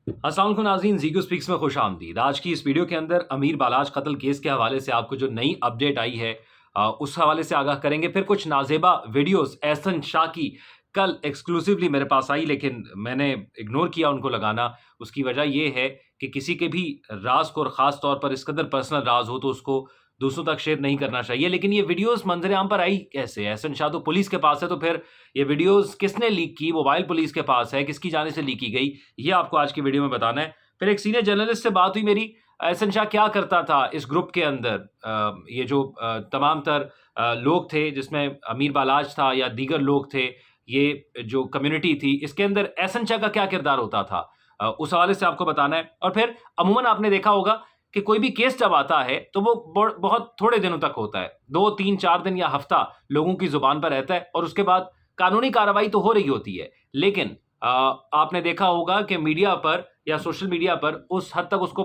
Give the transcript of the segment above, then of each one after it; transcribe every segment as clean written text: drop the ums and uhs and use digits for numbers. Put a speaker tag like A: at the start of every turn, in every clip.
A: अस्सलाम वालेकुम नाज़रीन, ज़ीको स्पीक्स में खुश आमदीद। आज की इस वीडियो के अंदर अमीर बालाज कत्ल केस के हवाले से आपको जो नई अपडेट आई है उस हवाले से आगाह करेंगे। फिर कुछ नाज़ेबा वीडियोस एहसन शाह की कल एक्सक्लूसिवली मेरे पास आई, लेकिन मैंने इग्नोर किया उनको लगाना। उसकी वजह ये है कि किसी के भी राज़ को, और ख़ास तौर पर इस कदर पर्सनल राज़ हो तो उसको दूसरों तक शेयर नहीं करना चाहिए। लेकिन ये वीडियोस मंजर-ए-आम पर आई कैसे? एहसन शाह तो पुलिस के पास है, तो फिर ये वीडियोस किसने लीक की? मोबाइल पुलिस के पास है, किसकी जानिब से लीक की गई? ये आपको आज की वीडियो में बताना है। फिर एक सीनियर जर्नलिस्ट से बात हुई मेरी, एहसन शाह क्या करता था इस ग्रुप के अंदर? ये जो तमाम तर लोग थे, जिसमें अमीर बालाज था या दीगर लोग थे, ये जो कम्युनिटी थी, इसके अंदर एहसन शाह का क्या किरदार होता था? उस हवाले से आपको बताना है। और फिर अमूमन आपने देखा होगा कि कोई भी केस जब आता है तो वो बहुत थोड़े दिनों तक होता है, 2, 3, 4 दिन या हफ्ता लोगों की जुबान पर रहता है, और उसके बाद कानूनी कार्रवाई तो हो रही होती है। लेकिन आपने देखा होगा कि मीडिया पर या सोशल मीडिया पर उस हद तक उसको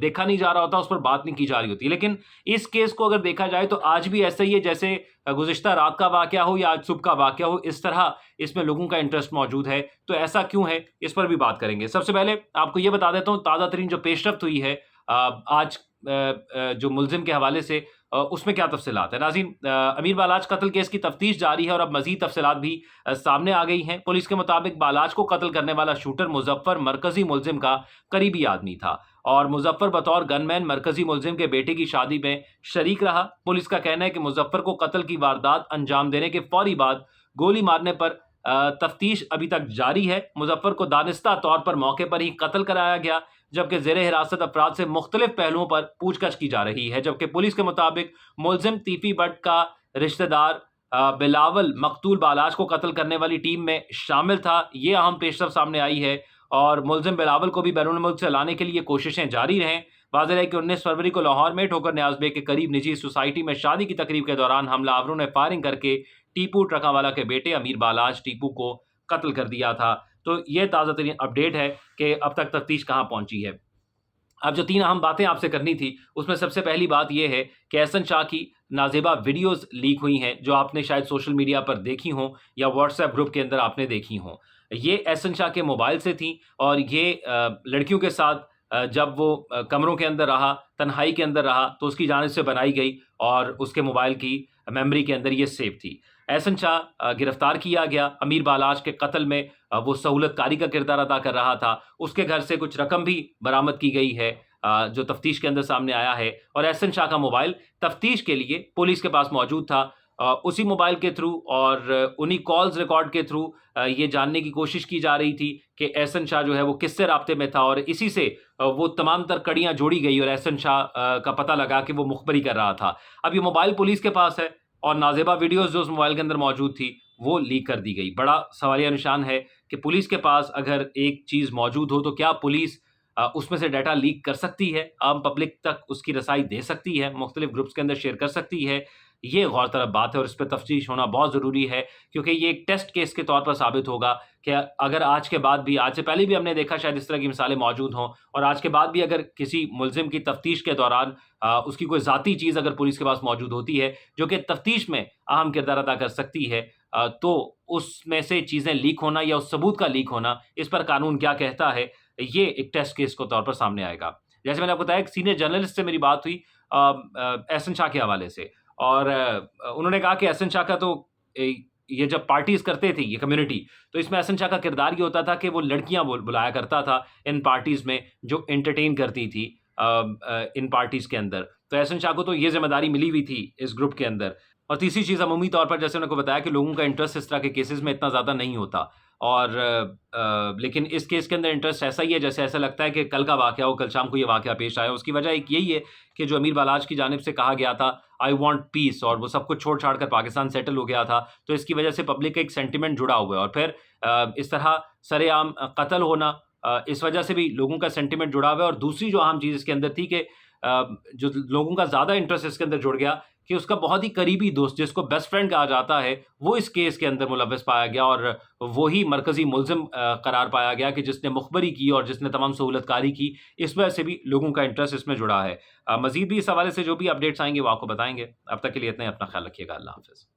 A: देखा नहीं जा रहा होता, उस पर बात नहीं की जा रही होती। लेकिन इस केस को अगर देखा जाए तो आज भी ऐसा ही है जैसे गुज़िश्ता रात का वाक़या हो या आज सुबह का वाक़या हो, इस तरह इसमें लोगों का इंटरेस्ट मौजूद है। तो ऐसा क्यों है, इस पर भी बात करेंगे। सबसे पहले आपको ये बता देता हूँ, ताज़ा तरीन जो पेशरफ्त हुई है आज जो मुल्ज़िम के हवाले से, उसमें क्या तफ़सीलात है। नाज़रीन, अमीर बालाज कत्ल केस की तफ्तीश जारी है और अब मज़ीद तफ़सीलात भी सामने आ गई हैं। पुलिस के मुताबिक बालाज को कत्ल करने वाला शूटर मुज़फ़्फ़र मरकज़ी मुल्ज़िम का करीबी आदमी था, और मुज़फ़्फ़र बतौर गनमैन मरकज़ी मुल्ज़िम के बेटे की शादी में शरीक रहा। पुलिस का कहना है कि मुज़फ़्फ़र को कत्ल की वारदात अंजाम देने के फ़ौरी बाद गोली मारने पर तफ्तीश अभी तक जारी है। मुज़फ़्फ़र को दानिस्ता तौर पर मौके पर ही कत्ल कराया गया, जबकि ज़ेरे हिरासत अफराद से मुख्तलिफ पहलुओं पर पूछताछ की जा रही है। जबकि पुलिस के मुताबिक मुल्ज़िम तीफ़ी भट्ट का रिश्तेदार बिलावल मकतूल बालाज को कत्ल करने वाली टीम में शामिल था। ये अहम पेशरफ्त सामने आई है, और मुल्ज़िम बिलावल को भी बैरून मुल्क से लाने के लिए कोशिशें जारी रहें। वाज़ेह है कि 19 फरवरी को लाहौर में ठोकर न्याज़ बेग के करीब निजी सोसाइटी में शादी की तकरीब के दौरान हमलावरों ने फायरिंग करके टीपू ट्रकावाला के बेटे अमीर बालाज टीपू को कत्ल कर दिया था। तो ये ताज़ा तरीन अपडेट है कि अब तक तफ्तीश कहाँ पहुँची है। अब जो 3 अहम बातें आपसे करनी थी, उसमें सबसे पहली बात ये है कि एहसन शाह की नाज़ेबा वीडियोज़ लीक हुई हैं, जो आपने शायद सोशल मीडिया पर देखी हों या व्हाट्सएप ग्रुप के अंदर आपने देखी हों। ये एहसन शाह के मोबाइल से थी, और ये लड़कियों के साथ जब वो कमरों के अंदर रहा, तन्हाई के अंदर रहा, तो उसकी जानिब से बनाई गई, और उसके मोबाइल की मेमोरी के अंदर ये सेव थी। एहसन शाह गिरफ्तार किया गया। अमीर बालाज के कत्ल में वो सहूलतकारी का किरदार अदा कर रहा था। उसके घर से कुछ रकम भी बरामद की गई है, जो तफ्तीश के अंदर सामने आया है, और एहसन शाह का मोबाइल तफ्तीश के लिए पुलिस के पास मौजूद था। उसी मोबाइल के थ्रू और उन्हीं कॉल्स रिकॉर्ड के थ्रू ये जानने की कोशिश की जा रही थी कि एहसन शाह जो है वो किससे राब्ते में था, और इसी से वो तमाम तर कड़ियाँ जोड़ी गई और एहसन शाह का पता लगा कि वो मुखबरी कर रहा था। अब ये मोबाइल पुलिस के पास है, और नाज़ेबा वीडियोज़ जो उस मोबाइल के अंदर मौजूद थी, वो लीक कर दी गई। बड़ा सवालिया निशान है कि पुलिस के पास अगर एक चीज़ मौजूद हो, तो क्या पुलिस उसमें से डाटा लीक कर सकती है, आम पब्लिक तक उसकी रसाई दे सकती है, मुख्तलिफ ग्रुप्स के अंदर शेयर कर सकती है? ये गौरतलब बात है, और इस पे तफ्तीश होना बहुत ज़रूरी है, क्योंकि ये एक टेस्ट केस के तौर पर साबित होगा कि अगर आज के बाद भी, आज से पहले भी हमने देखा शायद इस तरह की मिसालें मौजूद हों, और आज के बाद भी अगर किसी मुल्ज़िम की तफ्तीश के दौरान उसकी कोई ज़ाती चीज़ अगर पुलिस के पास मौजूद होती है, जो कि तफ्तीश में अहम किरदार अदा कर सकती है, तो उसमें से चीज़ें लीक होना या उस सबूत का लीक होना, इस पर कानून क्या कहता है, ये एक टेस्ट केस के तौर पर सामने आएगा। जैसे मैंने आपको बताया, एक सीनियर जर्नलिस्ट से मेरी बात हुई एहसन शाह के हवाले से, और उन्होंने कहा कि एहसन शाह का तो ये जब पार्टीज़ करते थे ये कम्युनिटी, तो इसमें एहसन शाह का किरदार ये होता था कि वो लड़कियाँ बुलाया करता था इन पार्टीज़ में, जो एंटरटेन करती थी इन पार्टीज़ के अंदर। तो एहसन शाह को तो ये ज़िम्मेदारी मिली हुई थी इस ग्रुप के अंदर। और तीसरी चीज़, अमूमी तौर पर जैसे मैंने आपको बताया कि लोगों का इंटरेस्ट इस तरह के केसेज़ में इतना ज़्यादा नहीं होता, और लेकिन इस केस के अंदर इंटरेस्ट ऐसा ही है जैसे ऐसा लगता है कि कल का वाक़या हो, कल शाम को ये वाक़या पेश आया। उसकी वजह एक यही है कि जो अमीर बालाज की जानिब से कहा गया था, आई वांट पीस, और वो सब कुछ छोड़-छाड़ कर पाकिस्तान सेटल हो गया था, तो इसकी वजह से पब्लिक का एक सेंटिमेंट जुड़ा हुआ है, और फिर इस तरह सरेआम कत्ल होना, इस वजह से भी लोगों का सेंटिमेंट जुड़ा हुआ है। और दूसरी जो अहम चीज़ इसके अंदर थी कि जो लोगों का ज़्यादा इंटरेस्ट इसके अंदर जुड़ गया कि उसका बहुत ही करीबी दोस्त, जिसको बेस्ट फ्रेंड कहा जाता है, वो इस केस के अंदर मुलव्वस पाया गया, और वो ही मरकज़ी मुल्ज़िम करार पाया गया कि जिसने मुखबरी की और जिसने तमाम सहूलतकारी की। इस वजह से भी लोगों का इंटरेस्ट इसमें जुड़ा है। मज़ीद भी इस हवाले से जो भी अपडेट्स आएँगे वो आपको बताएँगे। अब तक के लिए इतना ही। अपना ख़्याल रखिएगा। अल्लाह हाफ़िज़।